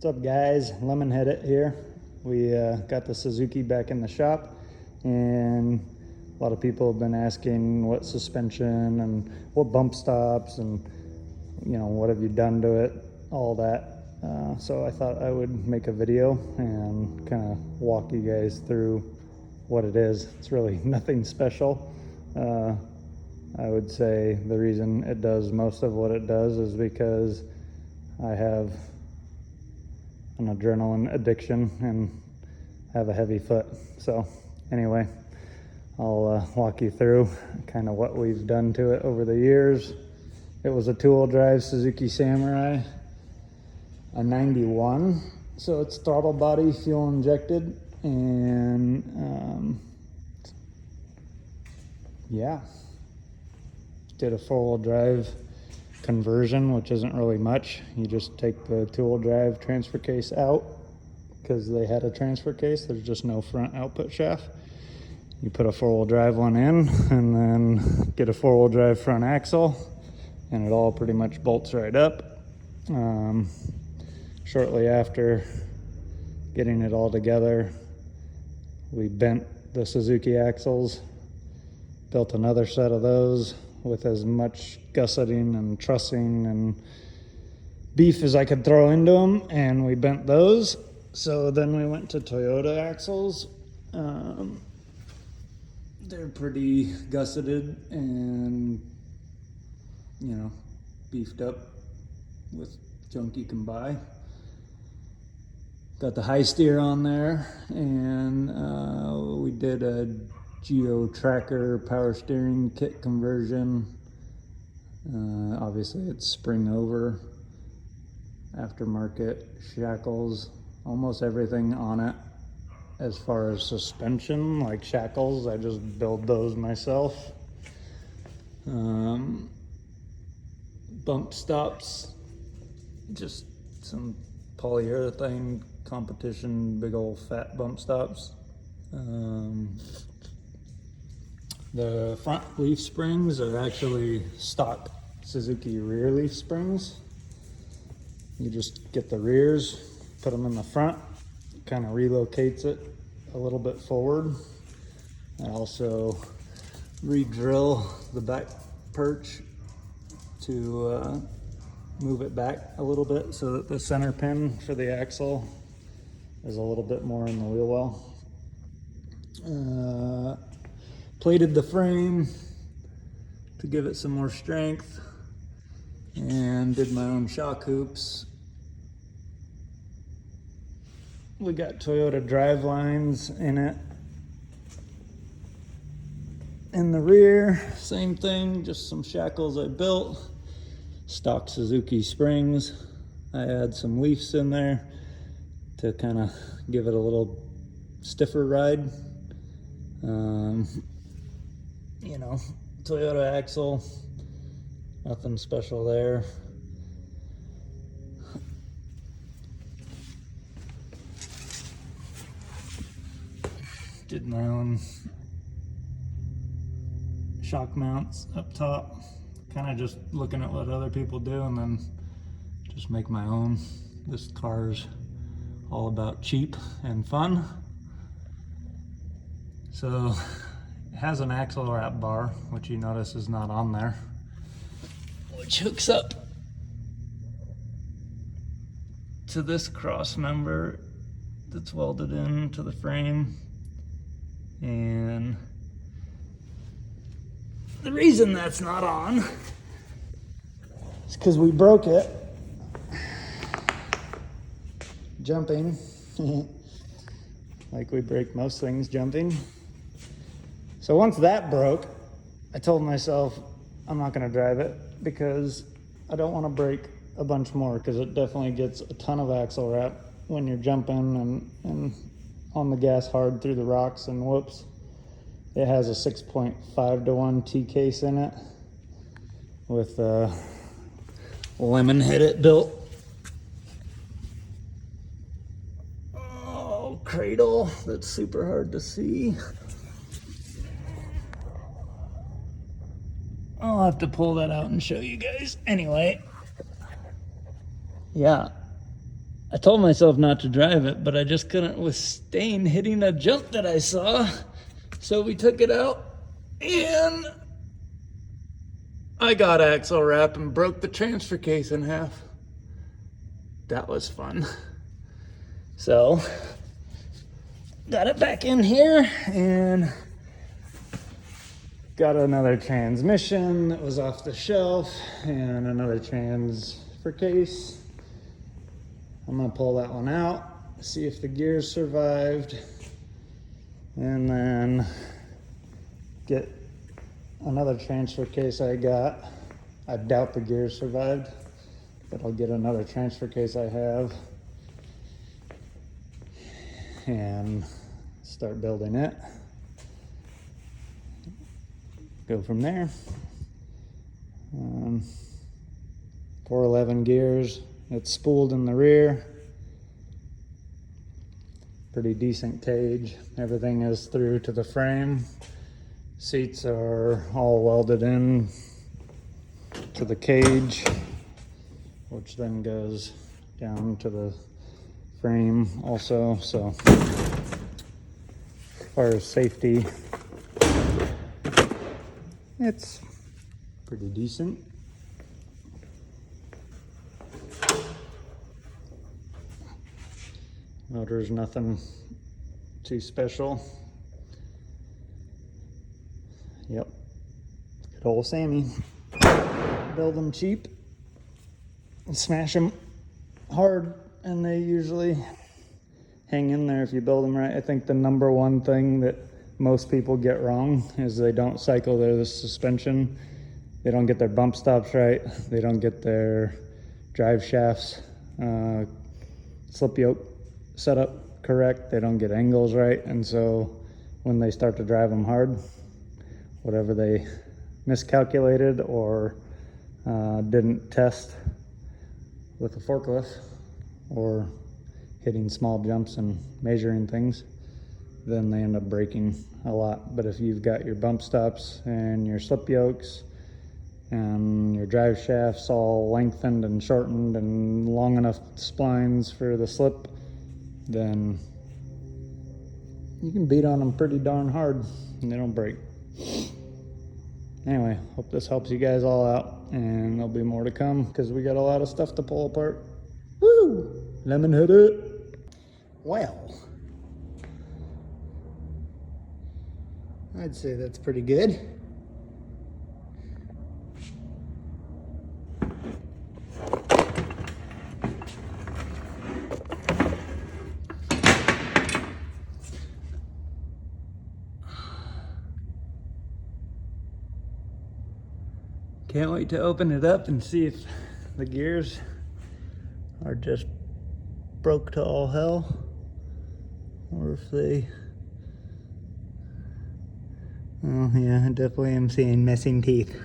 What's up, guys? Lemonhead-it here. We got the Suzuki back in the shop, and a lot of people have been asking what suspension and what bump stops and what have you done to it, all that. So I thought I would make a video and kind of walk you guys through what it is. It's really nothing special. I would say the reason it does most of what it does is because I have an adrenaline addiction and have a heavy foot. So anyway, I'll walk you through kind of what we've done to it over the years. It was a two-wheel drive Suzuki Samurai, a 91. So it's throttle body, fuel injected, and yeah, did a four-wheel drive conversion, which isn't really much. You just take the two-wheel drive transfer case out because they had a transfer case. There's just no front output shaft. You put a four-wheel drive one in and then get a four-wheel drive front axle, and it all pretty much bolts right up. Shortly after getting it all together, we bent the Suzuki axles, built another set of those with as much gusseting and trussing and beef as I could throw into them, and we bent those. So then we went to Toyota axles. They're pretty gusseted and beefed up with junk you can buy. Got the high steer on there, and we did a Geo Tracker power steering kit conversion. Obviously it's spring over, aftermarket shackles, almost everything on it. As far as suspension, like shackles, I just build those myself. Bump stops, just some polyurethane competition, big old fat bump stops. The front leaf springs are actually stock Suzuki rear leaf springs. You just get the rears, put them in the front, kind of relocates it a little bit forward. I also re-drill the back perch to move it back a little bit so that the center pin for the axle is a little bit more in the wheel well. Plated the frame to give it some more strength, and did my own shock hoops. We got Toyota drive lines in it. In the rear, same thing, just some shackles I built. Stock Suzuki springs. I add some leafs in there to kind of give it a little stiffer ride. Toyota axle, nothing special there. Did my own shock mounts up top, kind of just looking at what other people do and then just make my own. This car's all about cheap and fun. So it has an axle wrap bar, which you notice is not on there, which hooks up to this cross member that's welded into the frame. And the reason that's not on is because we broke it jumping, like we break most things jumping. So once that broke, I told myself I'm not going to drive it because I don't want to break a bunch more, because it definitely gets a ton of axle wrap when you're jumping and on the gas hard through the rocks, and whoops. It has a 6.5 to 1 T case in it with Lemonhead-it built. Oh, cradle, that's super hard to see. I'll have to pull that out and show you guys. Anyway, yeah, I told myself not to drive it, but I just couldn't withstand hitting a jump that I saw. So we took it out and I got axle wrap and broke the transfer case in half. That was fun. So, got it back in here and got another transmission that was off the shelf and another transfer case. I'm gonna pull that one out, see if the gears survived, and then get another transfer case I got. I doubt the gears survived, but I'll get another transfer case I have and start building it. Go from there. 411 gears. It's spooled in the rear. Pretty decent cage. Everything is through to the frame. Seats are all welded in to the cage, which then goes down to the frame also. So as far as safety, it's pretty decent. Motor's nothing too special. Yep, good old Sammy. Build them cheap and smash them hard, and they usually hang in there if you build them right. I think the number one thing that most people get wrong is they don't cycle their suspension. They don't get their bump stops right. They don't get their drive shafts, slip yoke set up correct. They don't get angles right. And so when they start to drive them hard, whatever they miscalculated or didn't test with a forklift or hitting small jumps and measuring things, then they end up breaking a lot. But if you've got your bump stops and your slip yokes and your drive shafts all lengthened and shortened and long enough splines for the slip, then you can beat on them pretty darn hard and they don't break. Anyway, hope this helps you guys all out, and there'll be more to come because we got a lot of stuff to pull apart. Woo! Lemonhead-it. Well, I'd say that's pretty good. Can't wait to open it up and see if the gears are just broke to all hell, or if they, oh yeah, I definitely am seeing missing teeth.